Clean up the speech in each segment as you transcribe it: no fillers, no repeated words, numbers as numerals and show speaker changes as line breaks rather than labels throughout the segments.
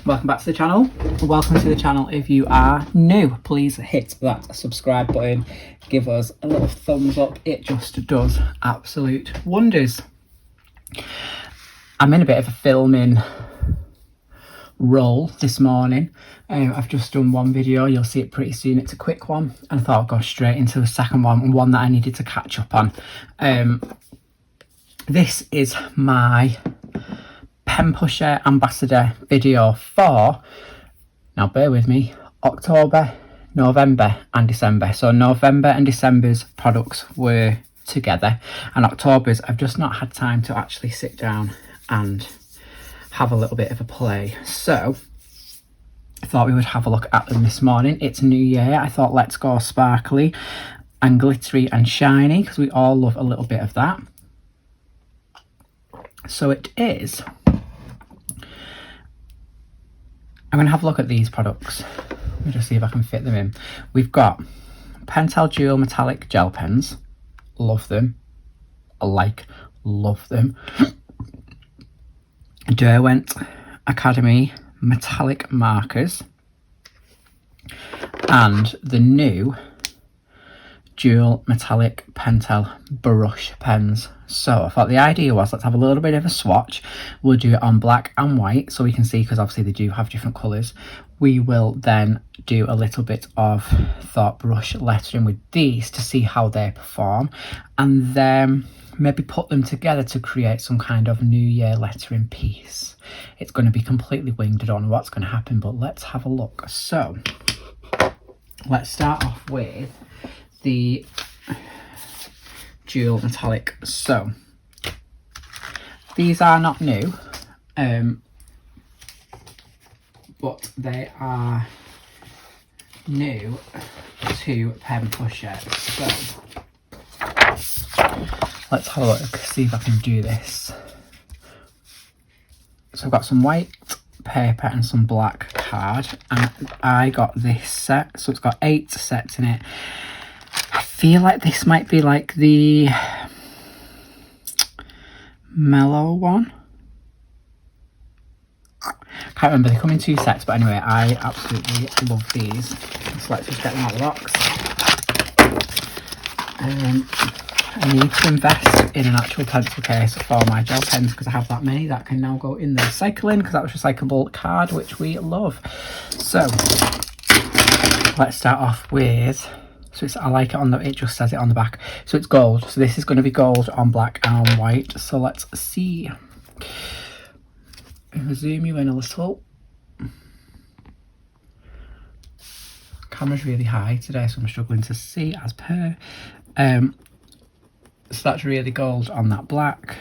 welcome back to the channel. Welcome to the channel. If you are new, please hit that subscribe button, give us a little thumbs up. It just does absolute wonders. I'm in a bit of a filming role this morning. I've just done one video, you'll see it pretty soon. It's a quick one, and I thought I'd go straight into the second one that I needed to catch up on. This is my Penpusher ambassador video for, now bear with me, October, November and December. So November and December's products were together, and October's I've just not had time to actually sit down and have a little bit of a play. So I thought we would have a look at them this morning. It's New Year. I thought let's go sparkly and glittery and shiny, because we all love a little bit of that. So it is, I'm going to have a look at these products. Let me just see if I can fit them in. We've got Pentel dual metallic gel pens. Love them. Love them. Derwent Academy metallic markers. And the new dual metallic Pentel brush pens. So I thought the idea was, let's have a little bit of a swatch. We'll do it on black and white so we can see, because obviously they do have different colours. We will then do a little bit of thought brush lettering with these to see how they perform, and then maybe put them together to create some kind of New Year lettering piece. It's going to be completely winged. I don't know what's going to happen, but let's have a look. So let's start off with the dual metallic. So these are not new, but they are new to Penpusher. So let's have a look, see if I can do this. So I've got some white paper and some black card, and I got this set, so it's got 8 sets in it. I feel like this might be like the mellow one. Can't remember, they come in 2 sets, but anyway, I absolutely love these. So let's just get them out of the box. I need to invest in an actual pencil case for my gel pens, because I have that many that can now go in the recycling, because that was recyclable card, which we love. So let's start off with, so it's, I like it on the, it just says it on the back, so it's gold. So this is going to be gold on black and on white. So let's see. I'll zoom you in a little. Camera's really high today, so I'm struggling to see as per. So that's really gold on that black.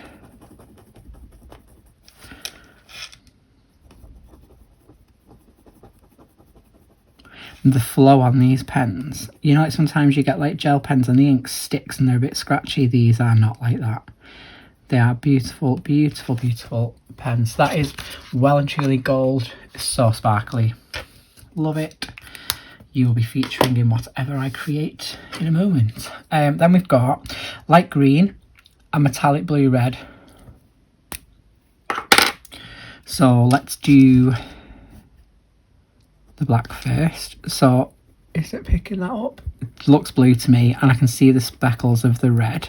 And the flow on these pens, you know, like sometimes you get like gel pens and the ink sticks and they're a bit scratchy. These are not like that. They are beautiful, beautiful, beautiful pens. That is well and truly gold. It's so sparkly. Love it. You will be featuring in whatever I create in a moment. Then we've got light green and metallic blue red. So let's do the black first. So is it picking that up? It looks blue to me, and I can see the speckles of the red.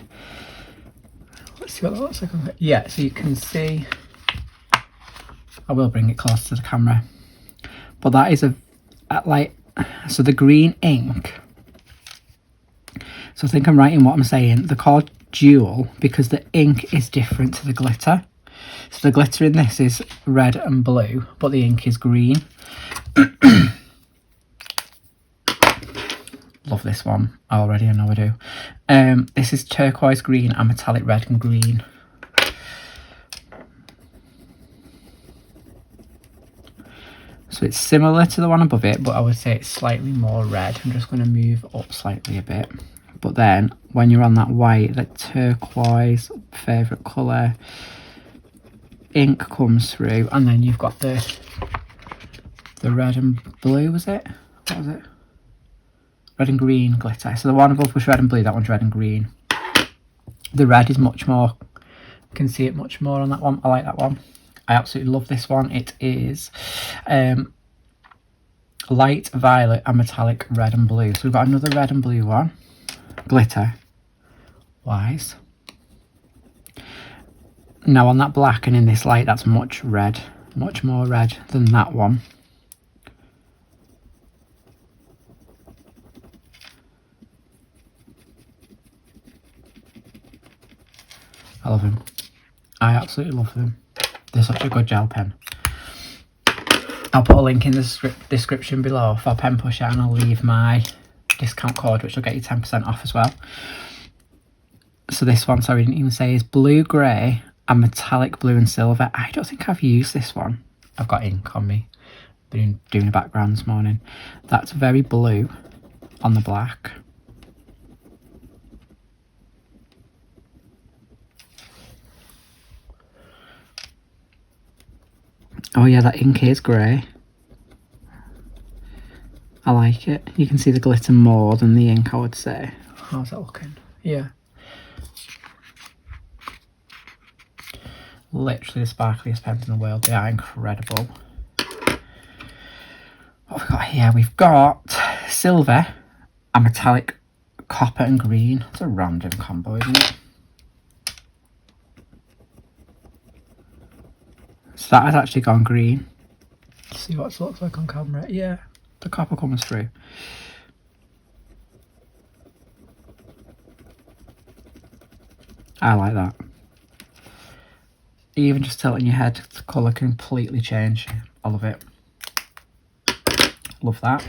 Let's see what that looks like. Yeah, so you can see, I will bring it close to the camera, but that is a like, so the green ink, so I think I'm right in what I'm saying, they're called dual because the ink is different to the glitter. So the glitter in this is red and blue, but the ink is green. Love this one already, I know I do. This is turquoise green and metallic red and green. So it's similar to the one above it, but I would say it's slightly more red. I'm just going to move up slightly a bit. But then when you're on that white, that turquoise favourite colour, ink comes through, and then you've got the red and blue, was it? What was it? Red and green glitter. So the one above was red and blue, that one's red and green. The red is much more, you can see it much more on that one. I like that one. I absolutely love this one. It is light violet and metallic red and blue. So we've got another red and blue one, glitter wise. Now on that black and in this light, that's much more red than that one. I love them. I absolutely love them. They're such a good gel pen. I'll put a link in the description below for Penpusher, and I'll leave my discount code, which will get you 10% off as well. So this one, sorry, I didn't even say, is blue, grey and metallic blue and silver. I don't think I've used this one. I've got ink on me. Been doing a background this morning. That's very blue on the black. Oh yeah, that ink is grey. I like it. You can see the glitter more than the ink, I would say. How's that looking? Yeah. Literally the sparkliest pens in the world. They are incredible. What have we got here? We've got silver and metallic copper and green. It's a random combo, isn't it? So that has actually gone green. Let's see what it looks like on camera. Yeah, the copper comes through. I like that. Even just tilting your head, the colour completely change. I love it. Love that.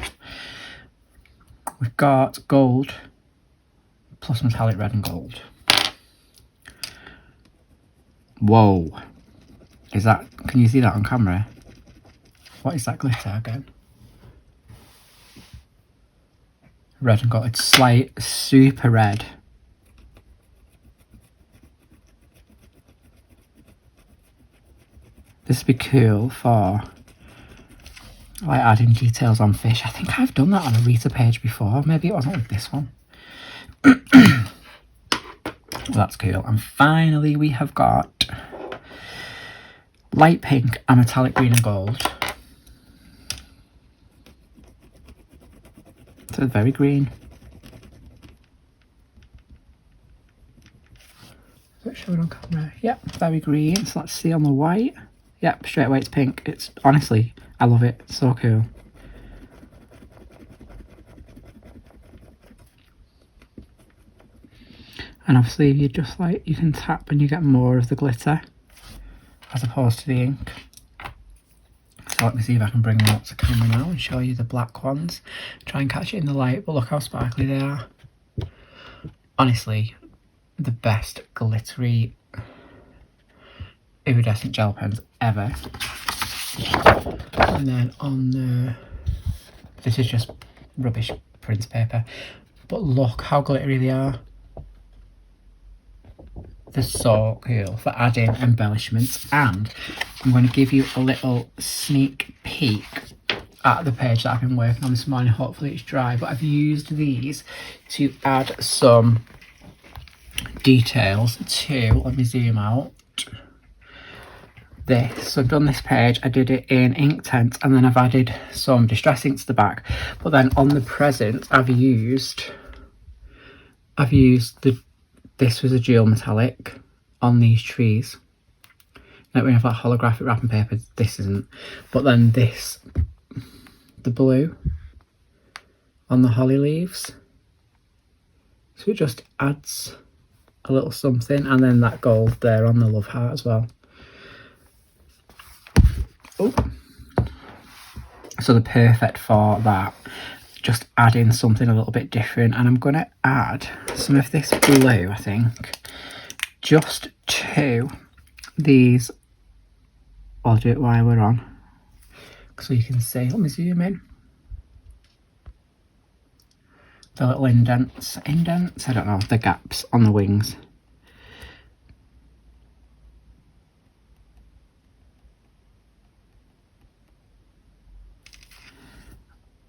We've got gold plus metallic red and gold. Whoa. Is that, can you see that on camera? What is that glitter again? Red and gold. It's like super red. This would be cool for like adding details on fish. I think I've done that on a Rita page before. Maybe it wasn't with this one. Well, that's cool. And finally we have got light pink and metallic green and gold. So very green. Is it showing on camera? Yep, very green. So let's see on the white. Yep, straight away it's pink. It's honestly, I love it. It's so cool. And obviously you just like, you can tap and you get more of the glitter as opposed to the ink. So let me see if I can bring them up to camera now and show you the black ones. Try and catch it in the light, but look how sparkly they are. Honestly, the best glittery iridescent gel pens ever. And then on the, this is just rubbish prints paper, but look how glittery they are. They're so cool for adding embellishments. And I'm going to give you a little sneak peek at the page that I've been working on this morning. Hopefully it's dry, but I've used these to add some details to, let me zoom out, this. So I've done this page, I did it in Inktense, and then I've added some distress ink to the back. But then on the present, I've used this was a dual metallic on these trees. Now we have like holographic wrapping paper, this isn't. But then this, the blue on the holly leaves. So it just adds a little something, and then that gold there on the love heart as well. Oh, so they're perfect for that, just adding something a little bit different. And I'm going to add some of this blue, I think, just to these. I'll do it while we're on so you can see. Let me zoom in. The little indents, I don't know, the gaps on the wings.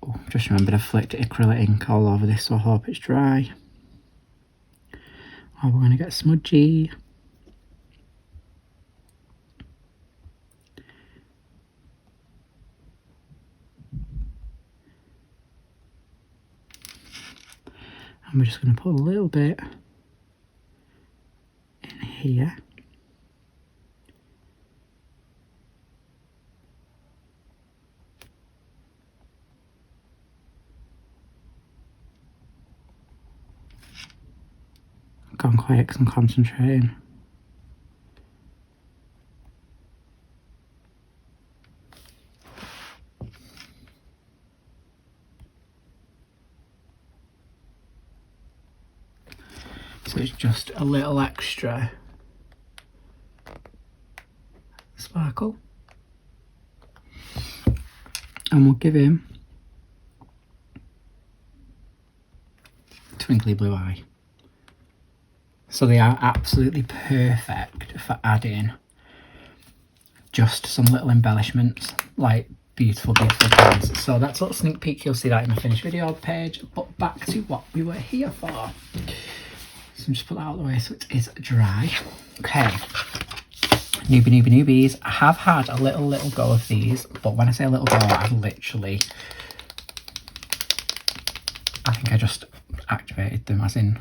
Oh, just remembered I flicked acrylic ink all over this, so I hope it's dry. Oh, we're going to get smudgy. we're just going to put a little bit in here. Gone quiet because I'm concentrating. So it's just a little extra sparkle. And we'll give him a twinkly blue eye. So they are absolutely perfect for adding just some little embellishments, like beautiful, beautiful pens. So that's a little sneak peek. You'll see that in the finished video page. But back to what we were here for. So just put that out of the way so it is dry. Okay. Newbies. I have had a little go of these, but when I say a little go, I think I just activated them, as in.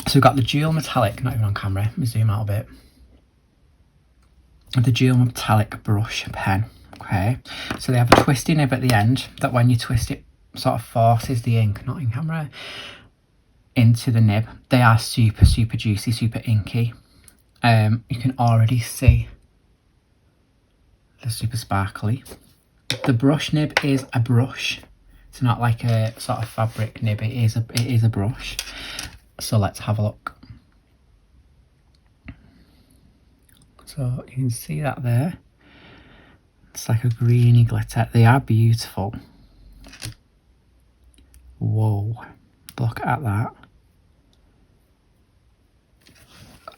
So we've got the dual metallic, not even on camera, let me zoom out a bit. The dual metallic brush pen, okay? So they have a twisty nib at the end that when you twist it, sort of forces the ink, not in camera, into the nib. They are super juicy, super inky. You can already see they're super sparkly. The brush nib is a brush. It's not like a sort of fabric nib, it is a brush. So let's have a look. So you can see that there. It's like a greeny glitter. They are beautiful. Whoa, look at that.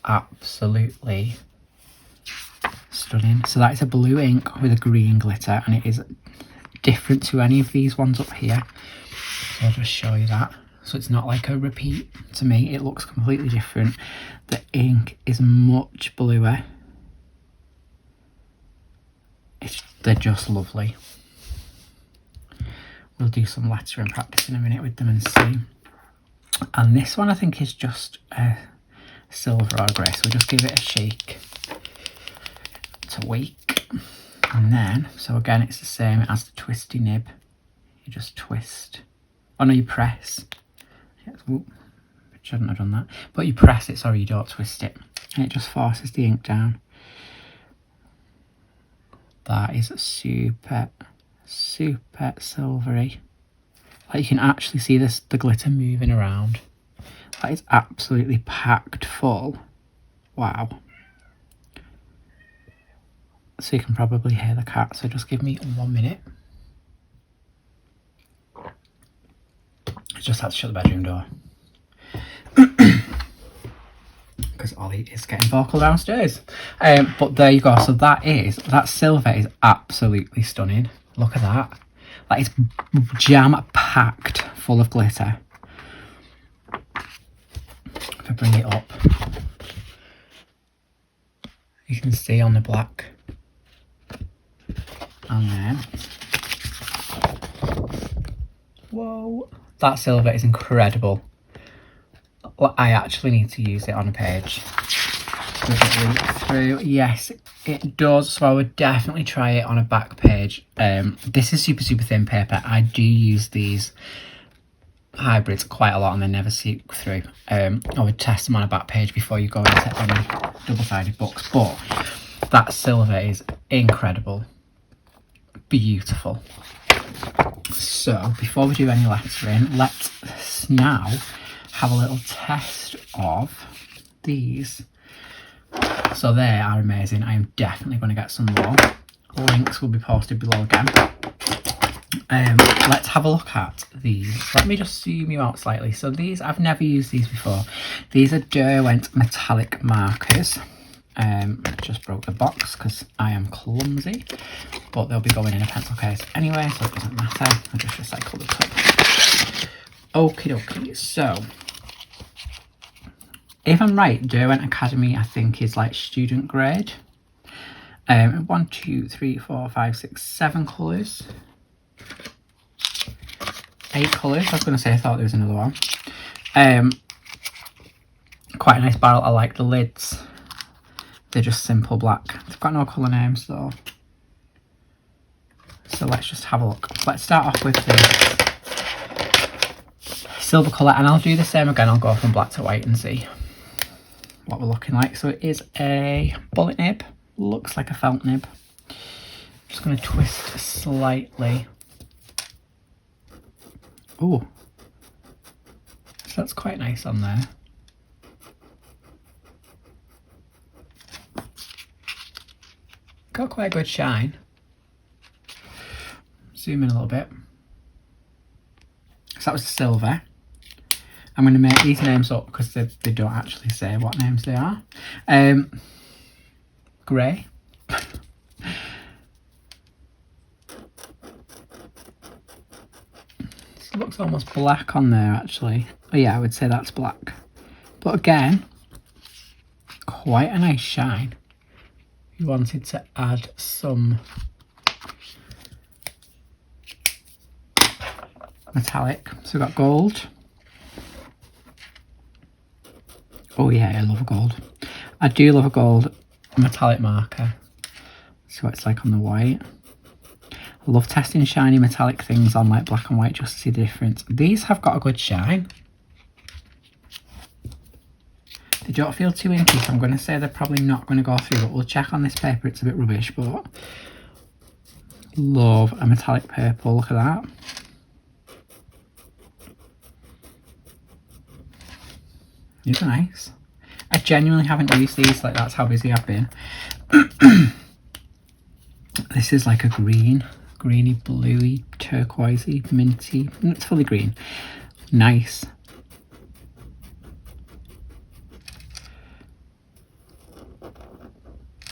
Absolutely stunning. So that is a blue ink with a green glitter, and it is different to any of these ones up here. So I'll just show you that. So it's not like a repeat. To me, it looks completely different. The ink is much bluer. They're just lovely. We'll do some lettering practice in a minute with them and see. And this one I think is just a silver or grey, so we'll just give it a shake to wake. And then, so again, it's the same as the twisty nib. You just twist. Oh no, you press. Yes, whoop, shouldn't have done that. But you press it, sorry, you don't twist it. And it just forces the ink down. That is super silvery. Like you can actually see this, the glitter moving around. That is absolutely packed full. Wow. So you can probably hear the cat, so just give me 1 minute. I just had to shut the bedroom door. Because Ollie is getting vocal downstairs. But there you go. So that silver is absolutely stunning. Look at that. That is jam packed full of glitter. If I bring it up, you can see on the black. And then, whoa, that silver is incredible. I actually need to use it on a page. Does it leak through? Yes, it does. So I would definitely try it on a back page. This is super thin paper. I do use these hybrids quite a lot and they never seep through. I would test them on a back page before you go into any double-sided books. But that silver is incredible. Beautiful. So before we do any lettering, let's now have a little test of these. So they are amazing. I am definitely going to get some more. Links will be posted below again. Let's have a look at these. Let me just zoom you out slightly. So these, I've never used these before. These are Derwent metallic markers. I just broke the box because I am clumsy, but they'll be going in a pencil case anyway, so it doesn't matter. I'll just recycle the top. Okie dokie. So if I'm right, Derwent Academy I think is like student grade. 1, 2, 3, 4, 5, 6, 7 colours. 8 colours. I was going to say I thought there was another one. Quite a nice barrel. I like the lids. They're just simple black. They've got no colour names though. So let's just have a look. Let's start off with the silver colour, and I'll do the same again. I'll go from black to white and see what we're looking like. So it is a bullet nib. Looks like a felt nib. Just going to twist slightly. Oh, so that's quite nice on there. Got quite a good shine. Zoom in a little bit. So that was silver. I'm going to make these names up because they don't actually say what names they are. Grey. This looks almost black on there actually. Oh yeah, I would say that's black. But again, quite a nice shine. You wanted to add some metallic. So we've got gold. Oh yeah, I love a gold. I do love a gold metallic marker. See what it's like on the white. I love testing shiny metallic things on like black and white just to see the difference. These have got a good shine. They don't feel too inky, so I'm going to say they're probably not going to go through, but we'll check on this paper. It's a bit rubbish, but love a metallic purple. Look at that. These are nice. I genuinely haven't used these, like that's how busy I've been. This is like a green, greeny, bluey, turquoisey, minty. It's fully green. Nice.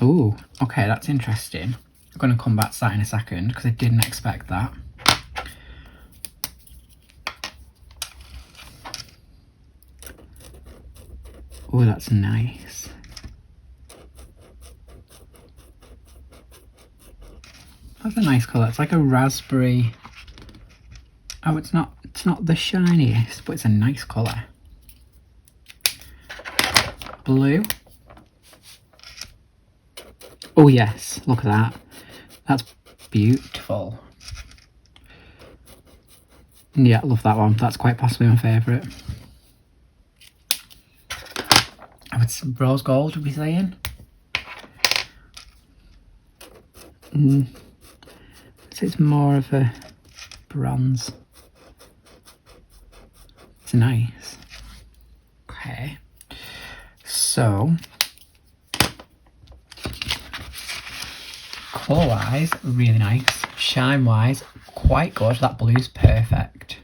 Oh, okay, that's interesting. I'm going to come back to that in a second because I didn't expect that. Oh, that's nice. That's a nice colour. It's like a raspberry. Oh, it's not the shiniest, but it's a nice colour. Blue. Oh yes, look at that. That's beautiful. Yeah, I love that one. That's quite possibly my favourite. I would say rose gold, would we say in? So it's more of a bronze. It's nice. Okay. So colour wise, really nice. Shine wise, quite good. That blue's perfect.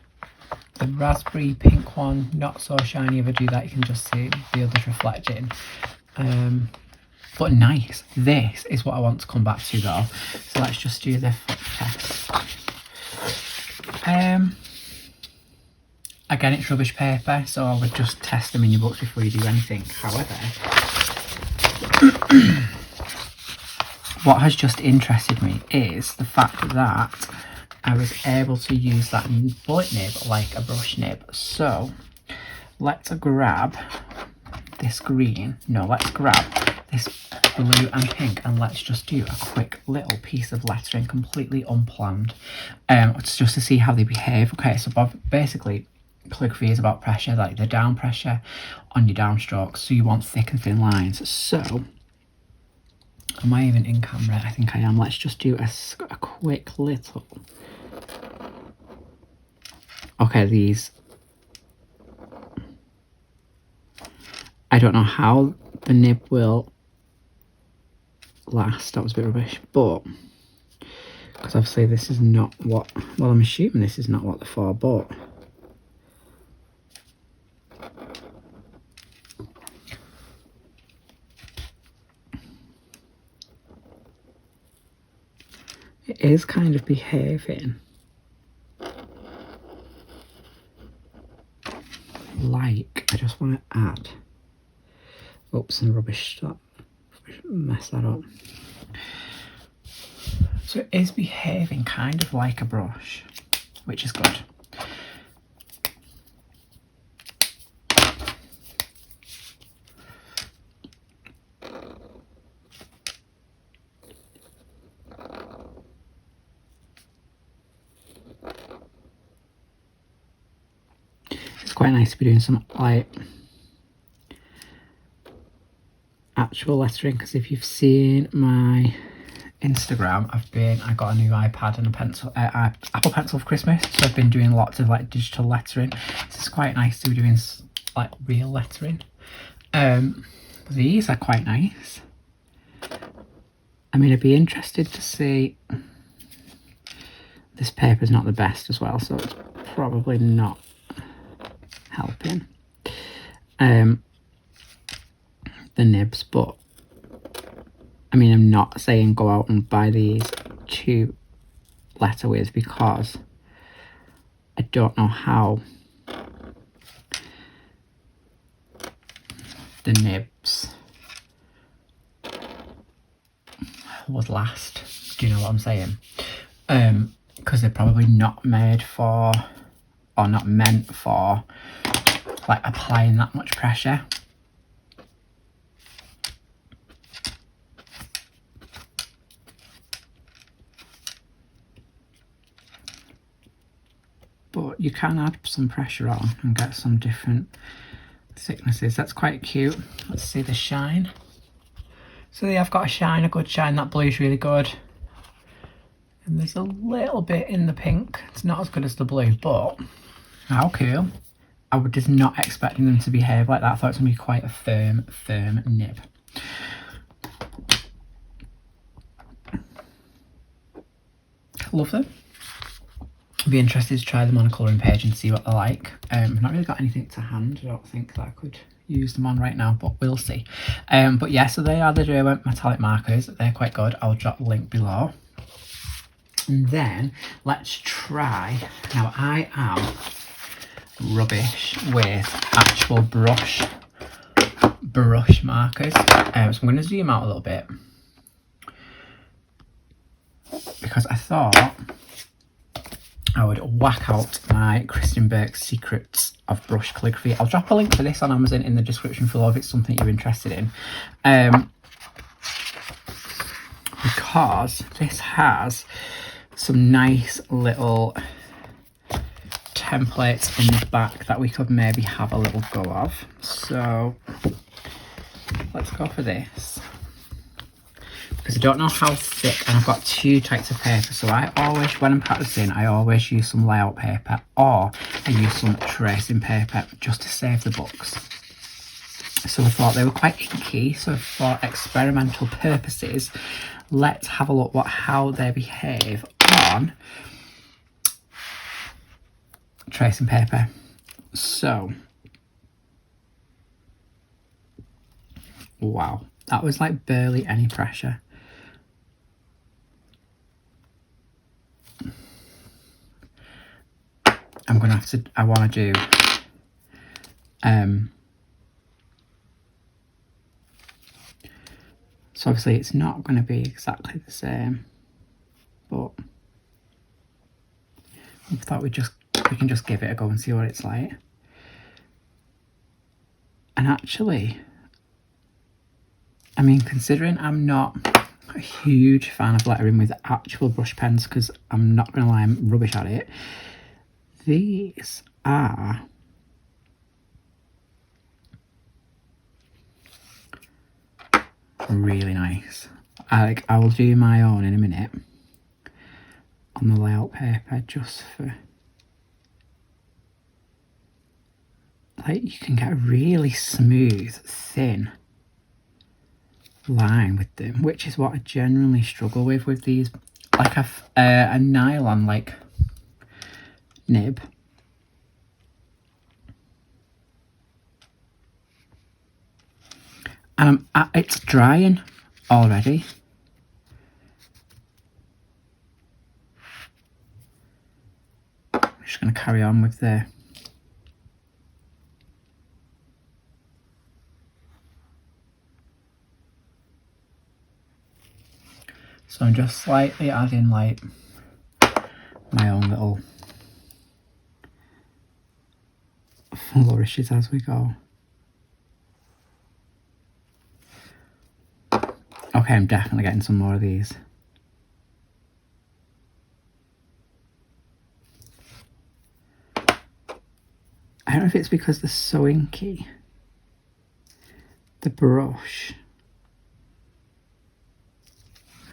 The raspberry pink one, not so shiny. If I do that, you can just see the others reflecting. But nice. This is what I want to come back to though. So let's just do the foot test. Again, it's rubbish paper, so I would just test them in your books before you do anything. However, what has just interested me is the fact that I was able to use that bullet nib like a brush nib. So let's grab this green. No, let's grab this blue and pink and let's just do a quick little piece of lettering, completely unplanned. It's just to see how they behave. Okay, so basically calligraphy is about pressure, like the down pressure on your downstrokes. So you want thick and thin lines. So am I even in camera? I think I am. Let's just do a quick little. Okay, these. I don't know how the nib will last. That was a bit rubbish, but because obviously this is not what. Well, I'm assuming this is not what they're for, but. It is kind of behaving like I just want to add. Oops, some rubbish stuff. Mess that up. So it is behaving kind of like a brush, which is good. quite nice to be doing some like actual lettering, because if you've seen my Instagram, I got a new iPad and a pencil, Apple Pencil for Christmas, so I've been doing lots of like digital lettering. So it's quite nice to be doing like real lettering. These are quite nice. I mean, I'd be interested to see. This paper's not the best as well, so it's probably not helping the nibs, but I mean, I'm not saying go out and buy these to letter with, because I don't know how the nibs would last. Do you know what I'm saying? Because they're probably not made for, or not meant for, like applying that much pressure. But you can add some pressure on and get some different thicknesses. That's quite cute. Let's see the shine. So they have got a shine, a good shine. That blue's really good. And there's a little bit in the pink. It's not as good as the blue, but how cool. I was just not expecting them to behave like that. I thought it was going to be quite a firm nib. Love them. I'd be interested to try them on a colouring page and see what they're like. I've not really got anything to hand. I don't think that I could use them on right now, but we'll see. But yeah, so they are the Derwent metallic markers. They're quite good. I'll drop the link below. And then let's try. Now, I am rubbish with actual brush markers. So I'm going to zoom out a little bit, because I thought I would whack out my Kirsten Burke Secrets of Brush Calligraphy. I'll drop a link for this on Amazon in the description below if it's something you're interested in. Because this has some nice little templates in the back that we could maybe have a little go of. So let's go for this. Because I don't know how thick, and I've got two types of paper, so I always, when I'm practicing, I always use some layout paper, or I use some tracing paper just to save the books. So I thought they were quite inky, so for experimental purposes, let's have a look how they behave on tracing paper. So, wow, that was like barely any pressure. I'm gonna have to, I want to do so obviously it's not going to be exactly the same, but I thought we can just give it a go and see what it's like. And actually, I mean, considering I'm not a huge fan of lettering with actual brush pens, because I'm not going to lie, I'm rubbish at it, these are really nice. I will do my own in a minute on the layout paper, just for, like, you can get a really smooth, thin line with them, which is what I generally struggle with these, like a nylon like nib. And it's drying already. I'm just going to carry on with the so I'm just slightly adding like my own little flourishes as we go. Okay, I'm definitely getting some more of these. don't know if it's because they're so inky. The brush.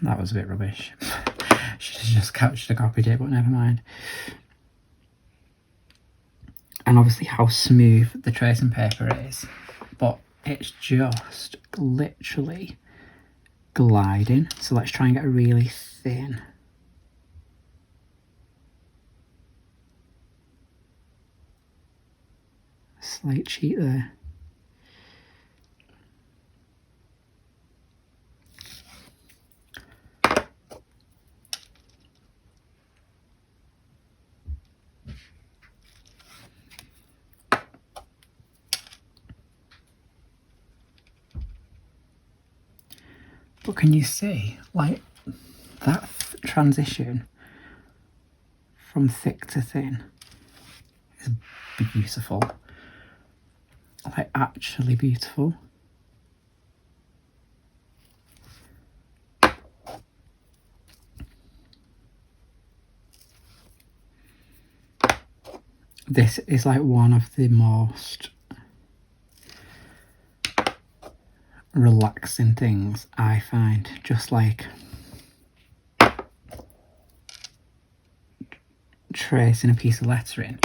That was a bit rubbish. Should have copied it, but never mind. And obviously how smooth the tracing paper is. But it's just literally gliding. So let's try and get a really thin. Slight cheat there. But can you see, like, that transition from thick to thin is beautiful. Like, actually beautiful. This is like one of the most relaxing things I find, just like tracing a piece of lettering.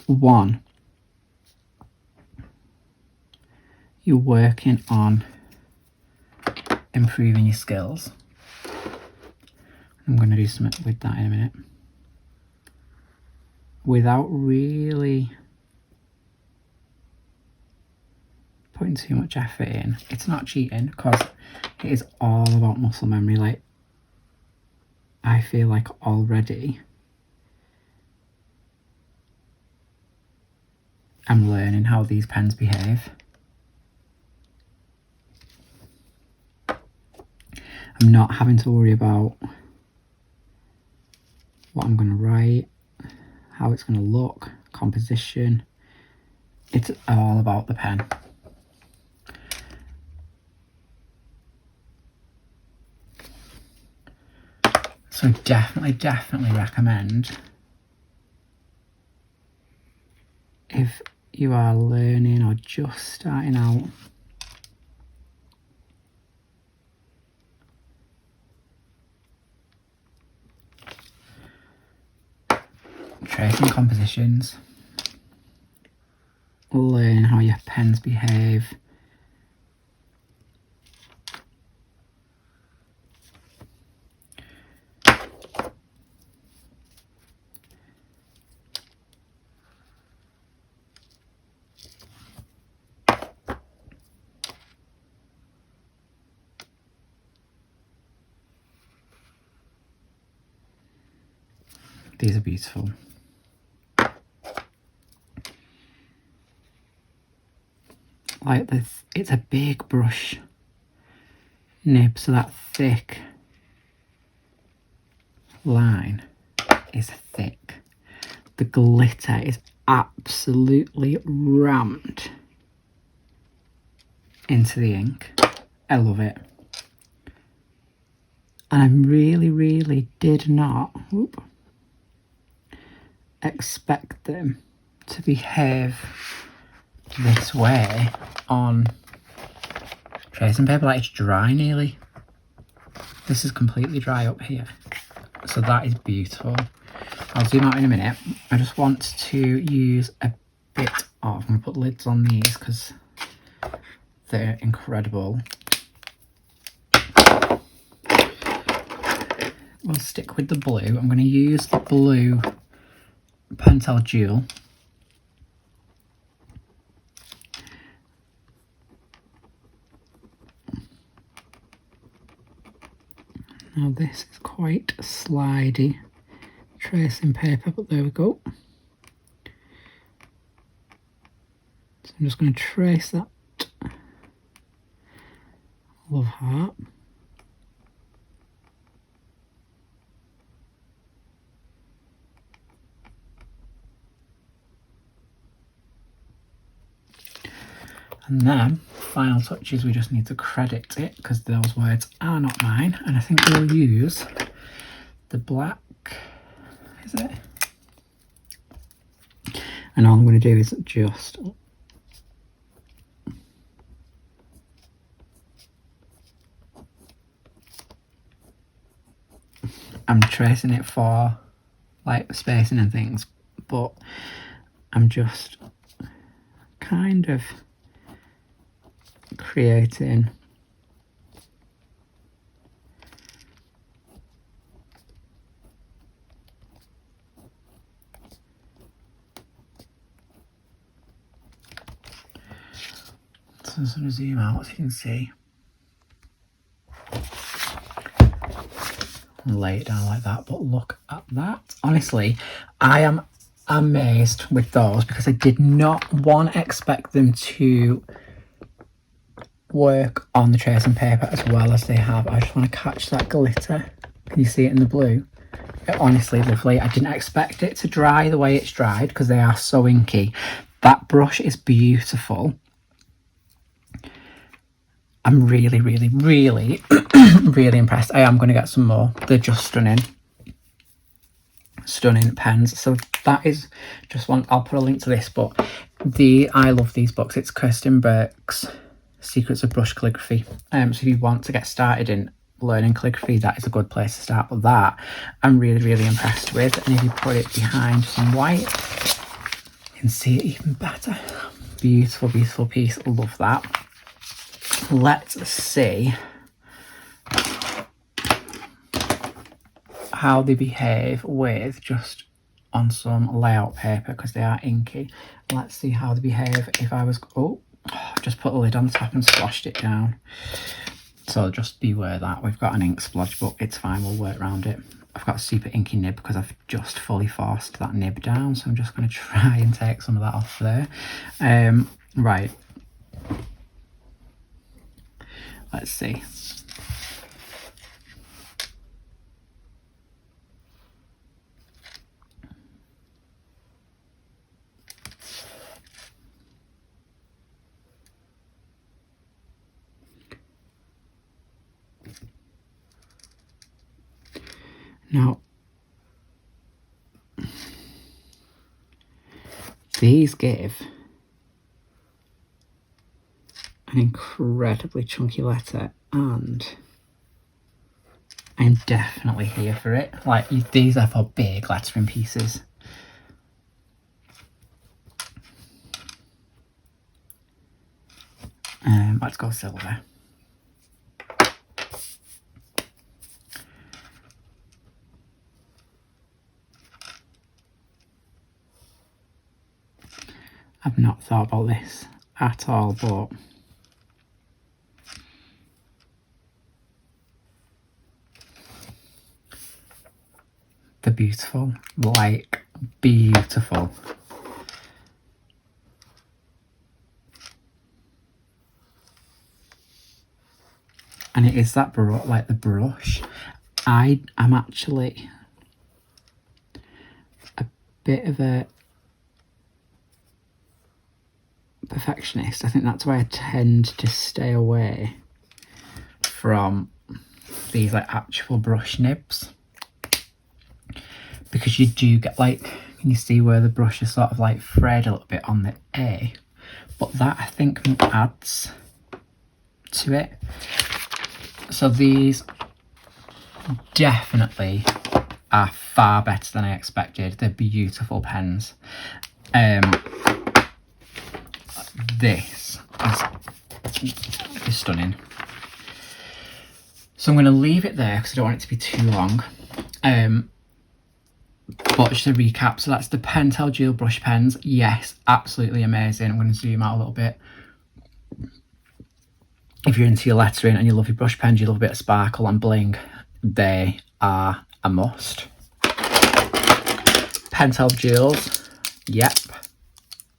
One, you're working on improving your skills. I'm going to do something with that in a minute. Without really putting too much effort in. It's not cheating because it is all about muscle memory. Like, I feel like already I'm learning how these pens behave. I'm not having to worry about what I'm going to write, how it's going to look, composition. It's all about the pen. So definitely recommend, if you are learning or just starting out, tracing compositions, learn how your pens behave, these are beautiful. Like this, it's a big brush nib, so that thick line is thick. The glitter is absolutely rammed into the ink. I love it. And I really did not expect them to behave this way on tracing paper. Like, it's dry nearly. This is completely dry up here, so that is beautiful. I'll zoom out in a minute. I just want to use a bit of, I'm going to put lids on these because they're incredible. We'll stick with the blue. I'm going to use the blue Pentel Dual. Now this is quite slidey tracing paper, but there we go. So I'm just going to trace that love heart. And then, final touches, we just need to credit it because those words are not mine. And I think we'll use the black, is it? And all I'm going to do is just I'm tracing it for like spacing and things, but I'm just kind of creating so I'm just going to zoom out so you can see. Lay it down like that, but look at that. Honestly, I am amazed with those because I did not expect them to work on the tracing paper as well as they have. I just want to catch that glitter. Can you see it in the blue? Honestly lovely. I didn't expect it to dry the way it's dried because they are so inky. That brush is beautiful. I'm really really impressed. I am going to get some more. They're just stunning pens. So that is just one. I'll put a link to this, but I love these books. It's Kirsten Burke's Secrets of Brush Calligraphy. So if you want to get started in learning calligraphy, that is a good place to start. But that I'm really impressed with. And if you put it behind some white, you can see it even better. Beautiful piece. Love that. Let's see how they behave with just on some layout paper because they are inky. Let's see how they behave if I was just put the lid on the top and splashed it down. So just beware that. We've got an ink splodge, but it's fine, we'll work around it. I've got a super inky nib because I've just fully forced that nib down, so I'm just going to try and take some of that off there. Right. Let's see. Now, these give an incredibly chunky letter, and I'm definitely here for it. Like, these are for big lettering pieces. Let's go silver. I've not thought about this at all, but they're beautiful, like beautiful. And it is that like the brush. I'm actually a bit of a perfectionist. I think that's why I tend to stay away from these like actual brush nibs, because you do get like, can you see where the brush is sort of like frayed a little bit on the A, but that I think adds to it. So these definitely are far better than I expected. They're beautiful pens. This is stunning. So I'm going to leave it there because I don't want it to be too long. But just a recap, so that's the Pentel dual brush pens. Yes, absolutely amazing. I'm going to zoom out a little bit. If you're into your lettering and you love your brush pens, you love a bit of sparkle and bling, they are a must. Pentel duals, yep.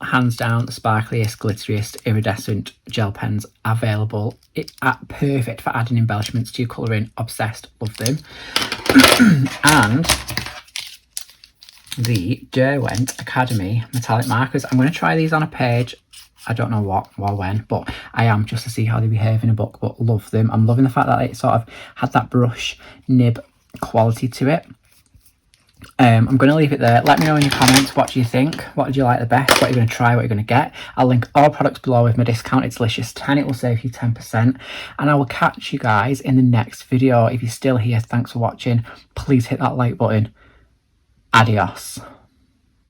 Hands down the sparkliest, glitteriest, iridescent gel pens available. Perfect for adding embellishments to your colouring. Obsessed, love them. And the Derwent Academy metallic markers. I'm going to try these on a page. I don't know what or when, but I am, just to see how they behave in a book, but love them. I'm loving the fact that it sort of had that brush nib quality to it. I'm going to leave it there. Let me know in your comments, what do you think? What did you like the best? What are you going to try? What are you going to get? I'll link all products below with my discount. It's delicious 10. It will save you 10%. And I will catch you guys in the next video. If you're still here, thanks for watching. Please hit that like button. Adios.